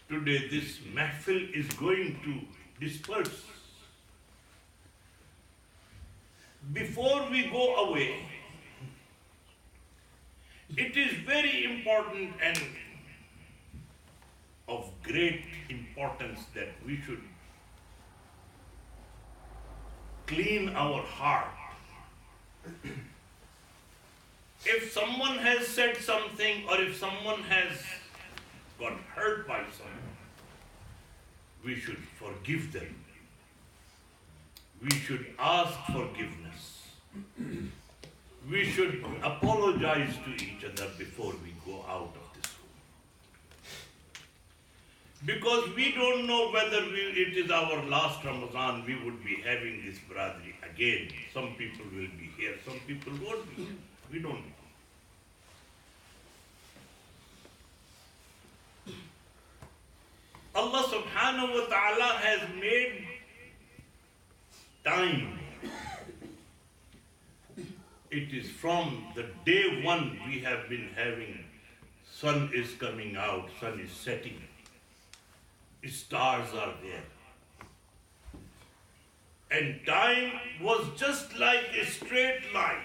today this Mehfil is going to disperse. Before we go away, it is very important and of great importance that we should clean our heart. If someone has said something or if someone has got hurt by someone, we should forgive them. We should ask forgiveness. We should apologize to each other before we go out of this room. Because we don't know whether it is our last Ramadan, we would be having this brotherly again. Some people will be here, some people won't be here. We don't know. Allah subhanahu wa ta'ala has made time. It is from the day one we have been having, sun is coming out, sun is setting, stars are there. And time was just like a straight line.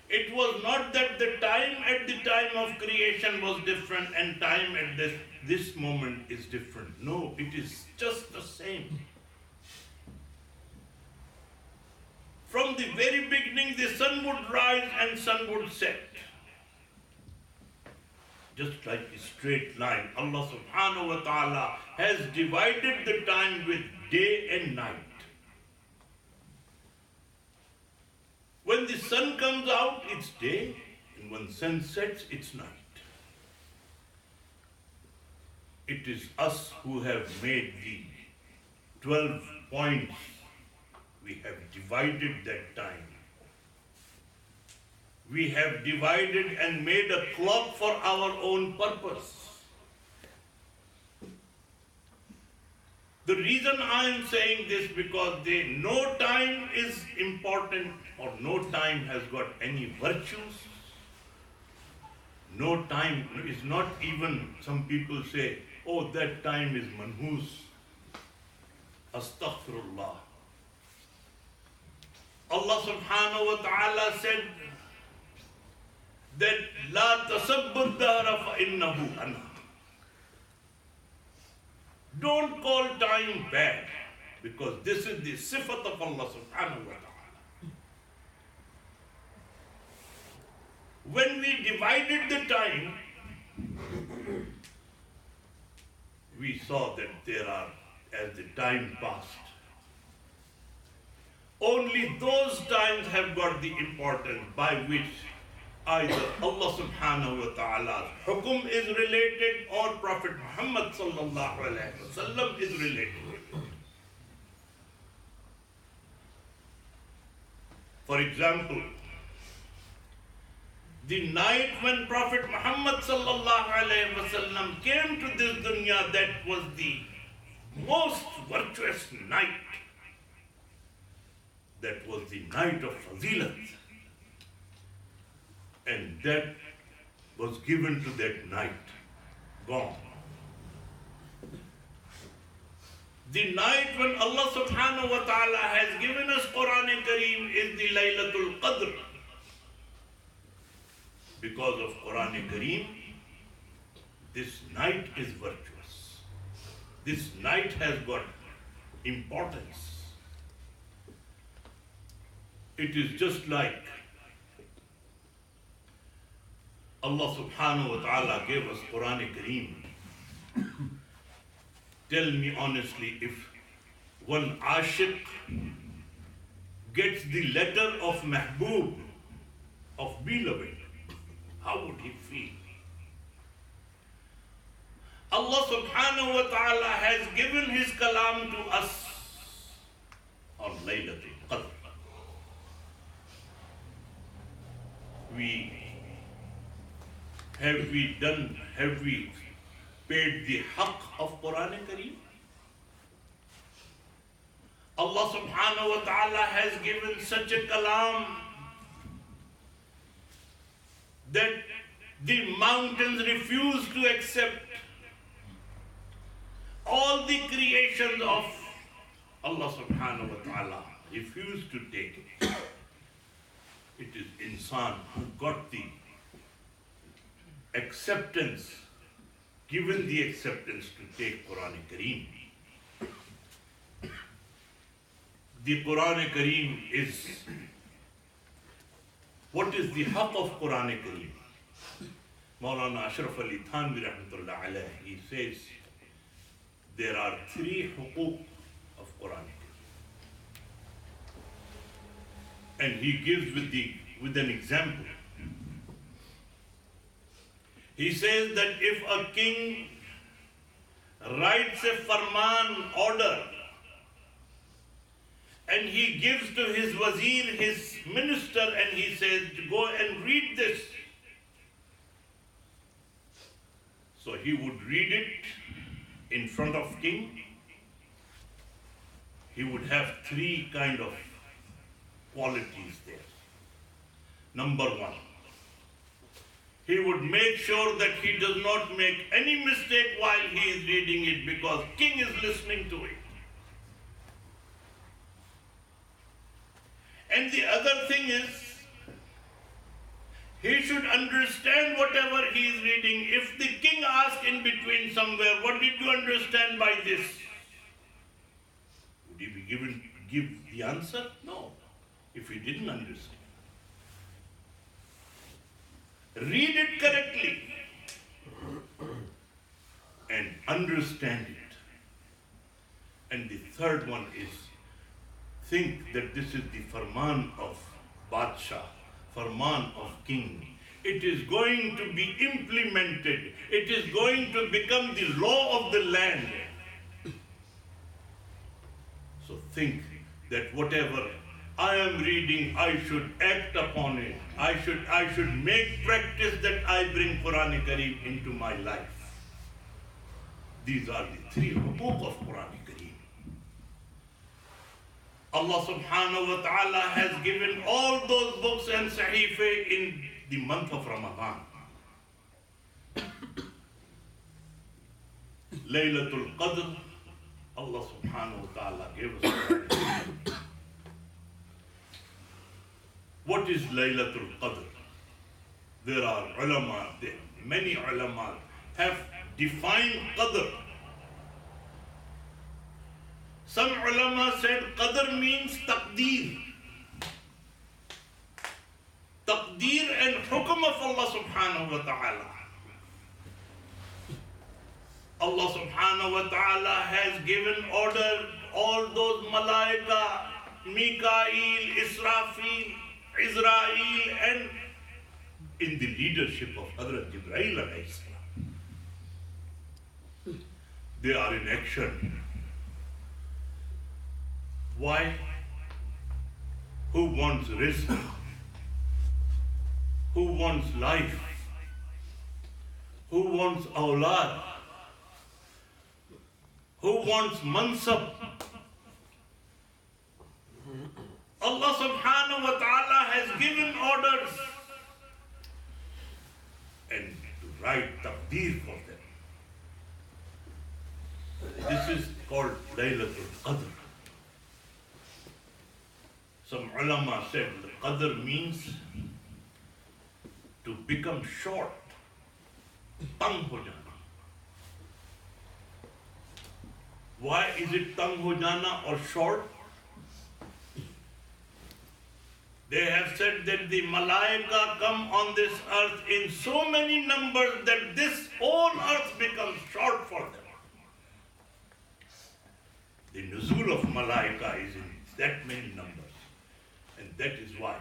It was not that the time at the time of creation was different and time at this moment is different. No, it is just the same. From the very beginning, the sun would rise and sun would set. Just like a straight line. Allah subhanahu wa ta'ala has divided the time with day and night. When the sun comes out, it's day, and when sun sets, it's night. It is us who have made the 12 points. We have divided that time. We have divided and made a clock for our own purpose. The reason I am saying this because no time is important or no time has got any virtues. No time is not even, some people say, oh, that time is manhus. Astaghfirullah. Allah subhanahu wa ta'ala said that La tasabbu dahra fa innahu anha. Don't call time bad, because this is the sifat of Allah subhanahu wa ta'ala. When we divided the time, we saw that there are, as the time passed, only those times have got the importance by which either Allah subhanahu wa ta'ala's hukum is related or Prophet Muhammad sallallahu alaihi wasallam is related. For example, the night when Prophet Muhammad sallallahu alaihi wasallam came to this dunya, that was the most virtuous night. That was the night of Fazilat. And that was given to that night, gone. The night when Allah subhanahu wa ta'ala has given us Quran Kareem is the Laylatul Qadr. Because of Quran Kareem, this night is virtuous. This night has got importance. It is just like Allah subhanahu wa ta'ala gave us Quran Kareem. Tell me honestly, if one ashiq gets the letter of Mahbub, of beloved, how would he feel? Allah subhanahu wa ta'ala has given his kalam to us on Laylatul Qadr. Have we paid the haqq of Quran Kareem? Allah subhanahu wa ta'ala has given such a kalam that The mountains refuse to accept. All the creations of Allah subhanahu wa ta'ala refuse to take it. It is insan who got the acceptance, given the acceptance to take Quran Kareem. The Quran Kareem is, what is the haqq of Quran Kareem? Maulana Ashraf Thanvi rahmatullah alayh, he says, there are 3 huquq of Quran. And he gives with an example. He says that if a king writes a farman order and he gives to his wazir, his minister, and he says, go and read this. So he would read it in front of king. He would have 3 kind of qualities there. Number 1, he would make sure that he does not make any mistake while he is reading it, because king is listening to it. And the other thing is, he should understand whatever he is reading. If the king asks in between somewhere, what did you understand by this? Would he be give the answer? No, if he didn't understand. Read it correctly and understand it. And the third one is, think that this is the farman of Badshah, farman of king. It is going to be implemented. It is going to become the law of the land. So think that whatever I am reading, I should act upon it. I should make practice that I bring Quran Kareem into my life. These are the 3 huquq of Quran Kareem. Allah subhanahu wa ta'ala has given all those books and sahife in the month of Ramadan. Laylatul Qadr, Allah subhanahu wa ta'ala gave us Quran Kareem. What is Laylatul Qadr? There are ulama, many ulama have defined Qadr. Some ulama said Qadr means taqdeer. Taqdeer and hukum of Allah subhanahu wa ta'ala. Allah subhanahu wa ta'ala has given order, all those malaika, Mikael, Israfil, Israel, and in the leadership of Hazrat Jibreel alayhi salam. They are in action. Why? Who wants rizq? Who wants life? Who wants awlad? Who wants mansab? Allah subhanahu wa ta'ala has given orders and to write taqdeer for them. This is called Laylatul Qadr. Some ulama said the Qadr means to become short, tang ho jana. Why is it tang ho jana or short? They have said that the malaika come on this earth in so many numbers that this whole earth becomes short for them. The nuzul of malaika is in that many numbers. And that is why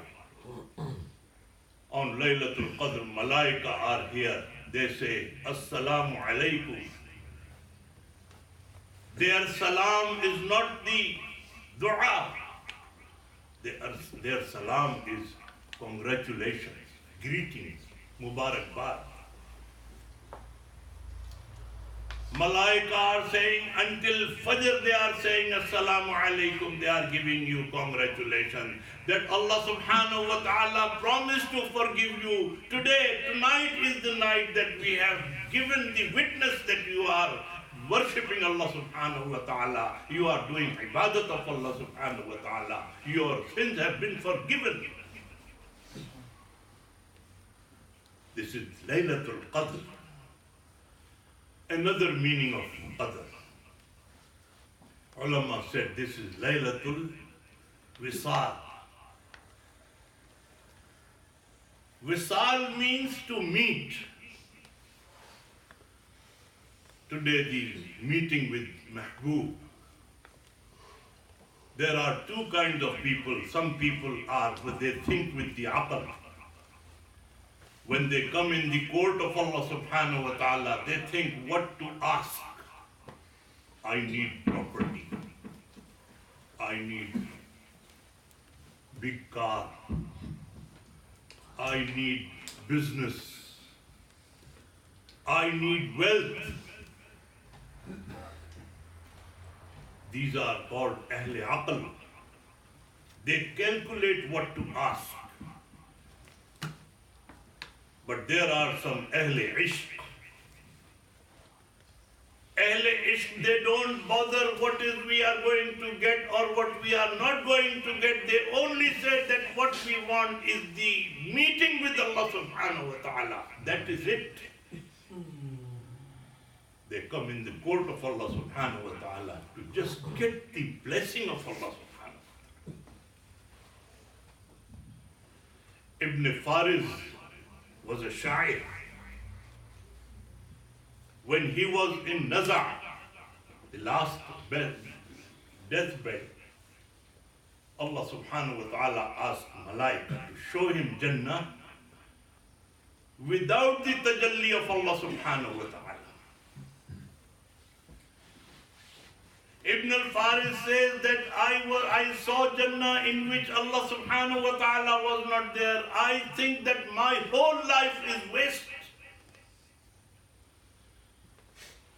on Laylatul Qadr, malaika are here. They say, Assalamu alaikum. Their salam is not the dua. Their salam is congratulations, greetings, mubarakbad. Malaika are saying, until Fajr they are saying Assalamu alaikum, they are giving you congratulations. That Allah subhanahu wa ta'ala promised to forgive you. Today, tonight is the night that we have given the witness that you are worshipping Allah subhanahu wa ta'ala. You are doing ibadat of Allah subhanahu wa ta'ala. Your sins have been forgiven. This is Laylatul Qadr. Another meaning of Qadr. Ulama said this is Laylatul Wisal. Wisal means to meet. Today the meeting with Mahbub. There are two kinds of people. Some people are, they think with the aql. When they come in the court of Allah subhanahu wa ta'ala, they think what to ask. I need property. I need big car. I need business. I need wealth. These are called Ahle Aql. They calculate what to ask. But there are some Ahle Ishq. Ahle Ishq, they don't bother what is we are going to get or what we are not going to get. They only say that what we want is the meeting with Allah subhanahu wa ta'ala. That is it. They come in the court of Allah subhanahu wa ta'ala to just get the blessing of Allah subhanahu wa ta'ala. Ibn Faris was a Shareef. When he was in Naza, the last deathbed, Allah subhanahu wa ta'ala asked Malaika to show him Jannah without the tajalli of Allah subhanahu wa ta'ala. Ibn al-Faris says that I saw Jannah in which Allah subhanahu wa ta'ala was not there. I think that my whole life is wasted.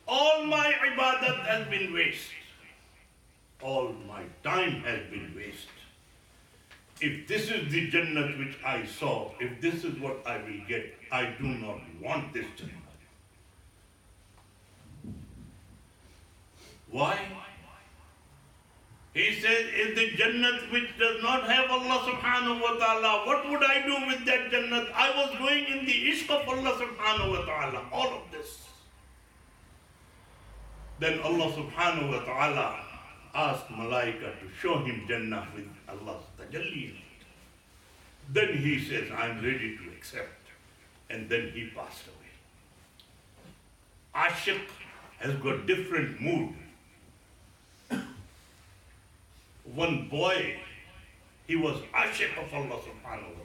All my ibadat has been waste. All my time has been waste. If this is the Jannah which I saw, if this is what I will get, I do not want this Jannah. Why? He says, if the Jannat which does not have Allah subhanahu wa ta'ala, what would I do with that Jannat? I was going in the ishq of Allah subhanahu wa ta'ala, all of this. Then Allah subhanahu wa ta'ala asked Malaika to show him Jannah with Allah's tajalli. Then he says, I'm ready to accept. And then he passed away. Ashiq has got different mood. One boy, he was Ashiq of Allah subhanahu wa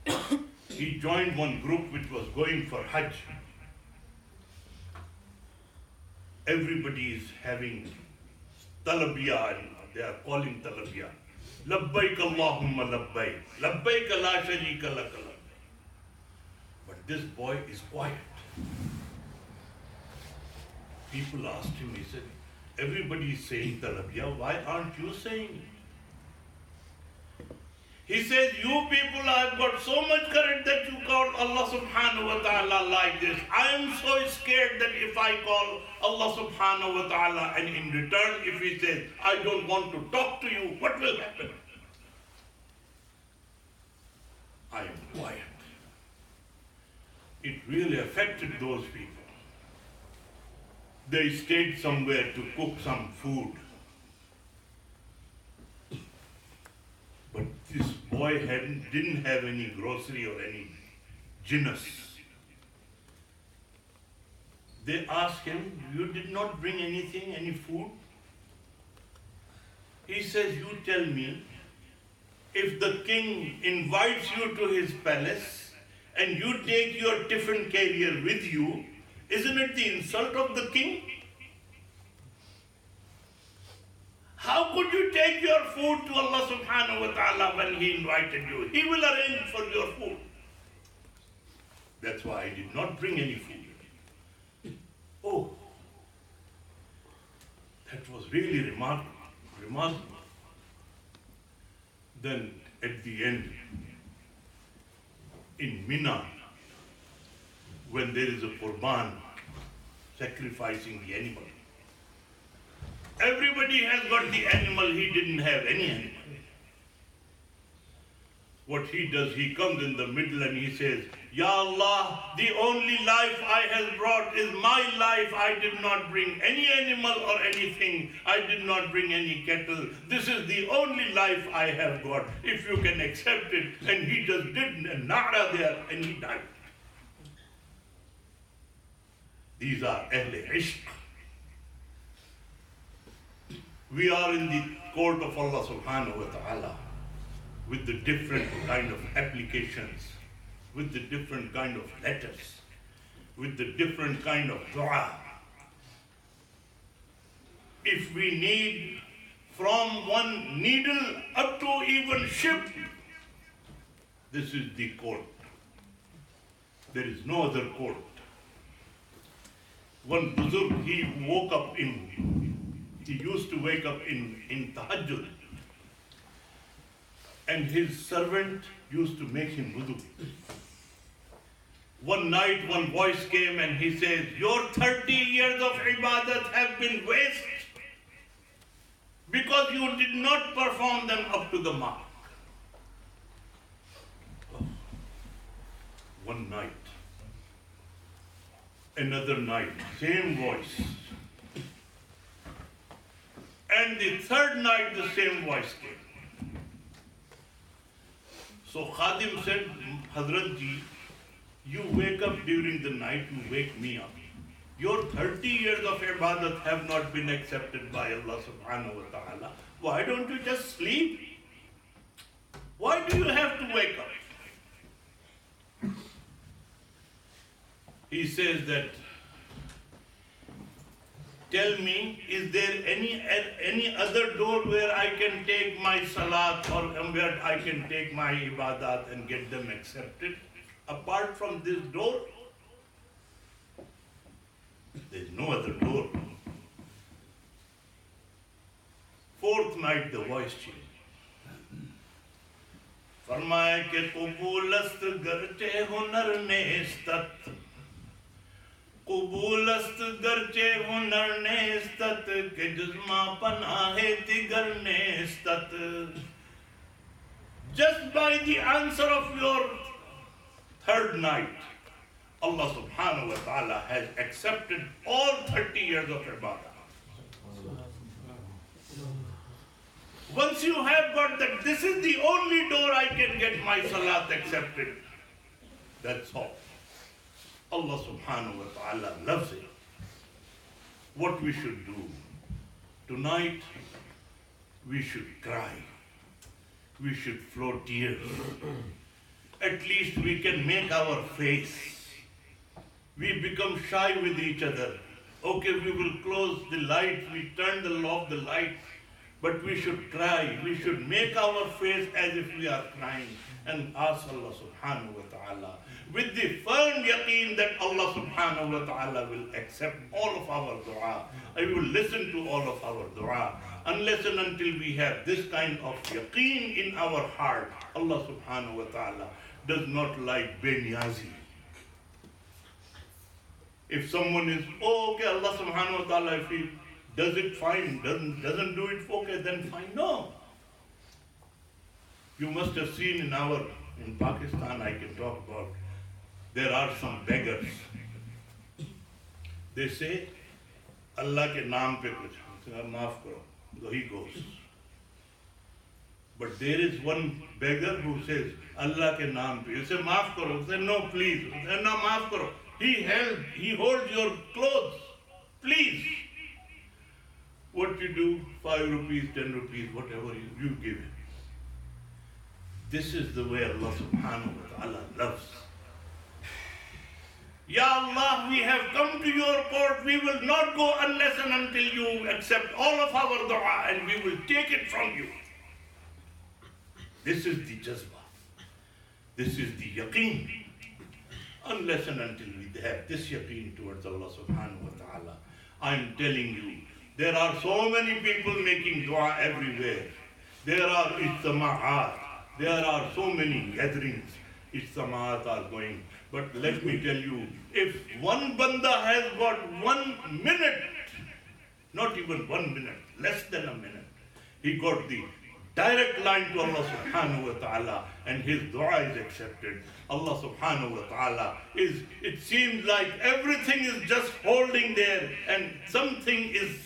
ta'ala. He joined one group which was going for Hajj. Everybody is having talabiyah, they are calling talabiyah. Labbaik Allahumma labbaik. Labbaik la sharika laka labbaik. But this boy is quiet. People asked him, he said, everybody is saying talabiyah, why aren't you saying it? He says, you people have got so much courage that you call Allah subhanahu wa ta'ala like this. I am so scared that if I call Allah subhanahu wa ta'ala and in return if he says, I don't want to talk to you, what will happen? I am quiet. It really affected those people. They stayed somewhere to cook some food. But this boy didn't have any grocery or any jinnus. They asked him, you did not bring anything, any food? He says, you tell me, if the king invites you to his palace and you take your tiffin carrier with you, isn't it the insult of the king? How could you take your food to Allah subhanahu wa ta'ala when he invited you? He will arrange for your food. That's why I did not bring any food. Oh, That was really remarkable, remarkable. Then at the end, in Mina, when there is a qurban, sacrificing the animal, everybody has got the animal, he didn't have any animal. What he does, he comes in the middle and he says, Ya Allah, the only life I have brought is my life. I did not bring any animal or anything. I did not bring any cattle. This is the only life I have got. If you can accept it. And he just did a nada there and he died. These are Ahle Ishq. We are in the court of Allah subhanahu wa ta'ala with the different kind of applications, with the different kind of letters, with the different kind of dua. If we need from one needle up to even ship, this is the court. There is no other court. One Buzurg, he used to wake up in tahajjud, and his servant used to make him wudu. One night, one voice came and he says, your 30 years of ibadat have been waste because you did not perform them up to the mark. One night, another night, same voice. And the third night, the same voice came. So Khadim said, Hazrat Ji, you wake up during the night, you wake me up. Your 30 years of ibadat have not been accepted by Allah subhanahu wa ta'ala. Why don't you just sleep? Why do you have to wake up? He says that, tell me, is there any other door where I can take my salat or where I can take my ibadat and get them accepted? Apart from this door, there is no other door. Fourth night, the voice changed. फरमाए कि क़ुबूलस्त गरचे हुनर नेस्तत क़ुबूलस्त गरचे हुनर नेस्तत के जुज़्मा पनाहे तिगर नेस्तत. Just by the answer of your third night, Allah subhanahu wa ta'ala has accepted all 30 years of ibadah. Once you have got that, this is the only door I can get my salat accepted. That's all. Allah subhanahu wa ta'ala loves it. What we should do? Tonight, we should cry. We should flow tears. At least we can make our face. We become shy with each other. Okay, we will close the lights, we turn off the lights. But we should cry, we should make our face as if we are crying and ask Allah subhanahu wa ta'ala with the firm yaqeen that Allah subhanahu wa ta'ala will accept all of our dua. I will listen to all of our dua. Unless and until we have this kind of yaqeen in our heart, Allah subhanahu wa ta'ala does not like benyazi. If someone is, okay, Allah subhanahu wa ta'ala, if he does it fine, doesn't do it okay, then fine. No. You must have seen in Pakistan, I can talk about, there are some beggars. They say, Allah ke naam pe kuch, maaf karo. So he goes. But there is one beggar who says, Allah ke naam pe. You say, maaf karo. You say, no, please. You say, no, maaf karo. He holds your clothes. Please. What you do, 5 rupees, 10 rupees, whatever you give him. This is the way Allah subhanahu wa ta'ala loves. Ya Allah, we have come to your court. We will not go unless and until you accept all of our dua and we will take it from you. This is the jazba. This is the yaqeen. Unless and until we have this yaqeen towards Allah subhanahu wa ta'ala, I am telling you, There are so many people making dua everywhere. There are ijtama'at. There are so many gatherings. Ijtama'at are going. But let me tell you, if one banda has got 1 minute, not even 1 minute, less than a minute, he got the direct line to Allah subhanahu wa ta'ala and his dua is accepted. Allah subhanahu wa ta'ala it seems like everything is just holding there and something is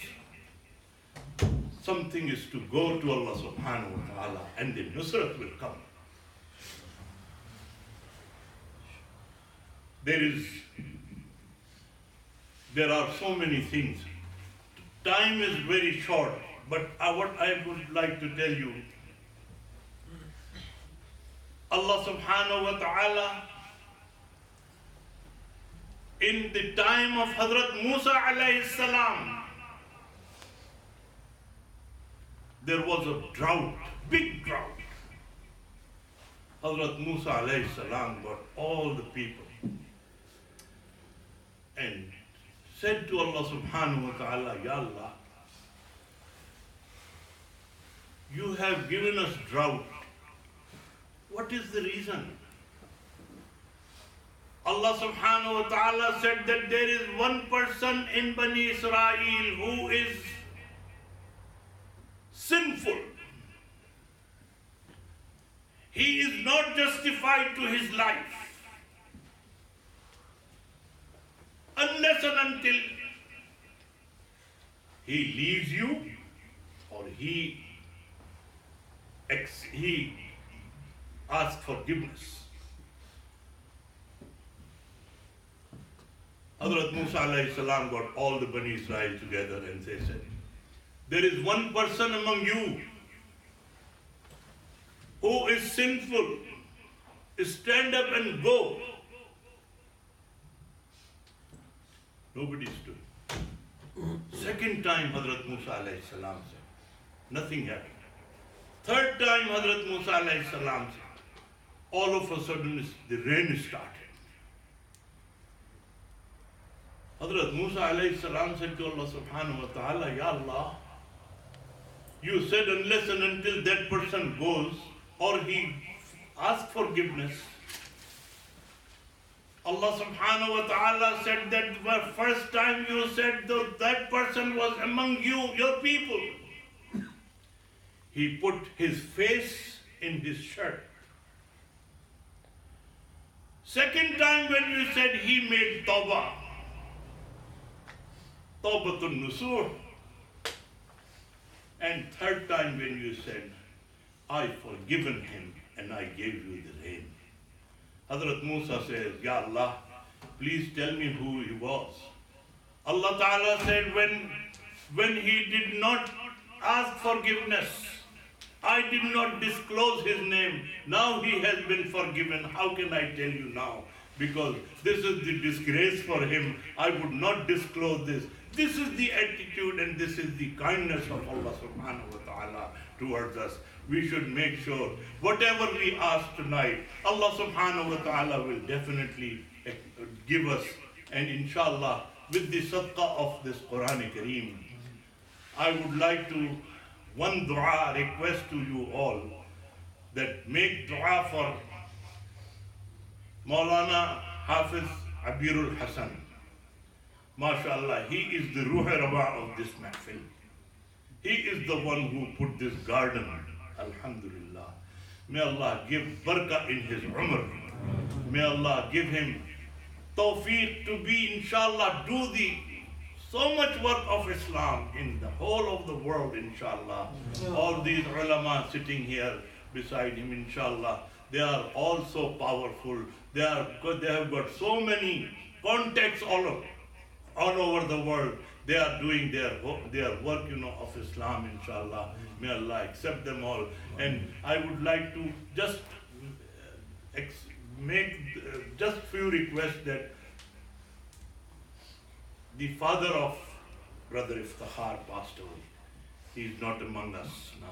to go to Allah subhanahu wa ta'ala and the nusrat will come. There are so many things. Time is very short, but what I would like to tell you, Allah subhanahu wa ta'ala, in the time of Hazrat Musa alayhi salam, there was a drought, big drought. Hazrat Musa alayhi salam got all the people and said to Allah subhanahu wa ta'ala, Ya Allah, you have given us drought. What is the reason? Allah subhanahu wa ta'ala said that there is one person in Bani Israel who is sinful. He is not justified to his life unless and until he leaves you or he asks forgiveness. Hazrat Musa alayhi salam got all the Bani Israel together and they said, there is one person among you who is sinful. Stand up and go. Nobody stood. Second time Hazrat Musa alayhi salam said, nothing happened. Third time Hazrat Musa alayhi salam said, all of a sudden the rain started. Hazrat Musa alayhi salam said to Allah subhanahu wa ta'ala, Ya Allah, you said unless and until that person goes or he asks forgiveness, Allah subhanahu wa ta'ala said that the first time you said that person was among you, your people. He put his face in his shirt. Second time when you said he made tawbah, tawbatun nusur. And third time when you said, I forgiven him and I gave you the rain. Hazrat Musa says, Ya Allah, please tell me who he was. Allah Ta'ala said, when he did not ask forgiveness, I did not disclose his name. Now he has been forgiven. How can I tell you now? Because this is the disgrace for him. I would not disclose this. This is the attitude and this is the kindness of Allah subhanahu wa ta'ala towards us. We should make sure whatever we ask tonight, Allah subhanahu wa ta'ala will definitely give us. And inshallah, with the sadaqah of this Quran Kareem, I would like to one dua request to you all that make dua for Maulana Hafiz Abeerul Hasan. MashaAllah, he is the Ruh Rawa of this Mehfil. He is the one who put this garden. Alhamdulillah. May Allah give barakah in his umr. May Allah give him tawfiq to be, inshallah, do the so much work of Islam in the whole of the world, inshallah. All these ulama sitting here beside him, inshallah, they are all so powerful. They have got so many contacts all over the world. They are doing their work, of Islam, inshallah. May Allah accept them all. And I would like to just make just few requests that the father of Brother Iftikhar passed away. He is not among us now.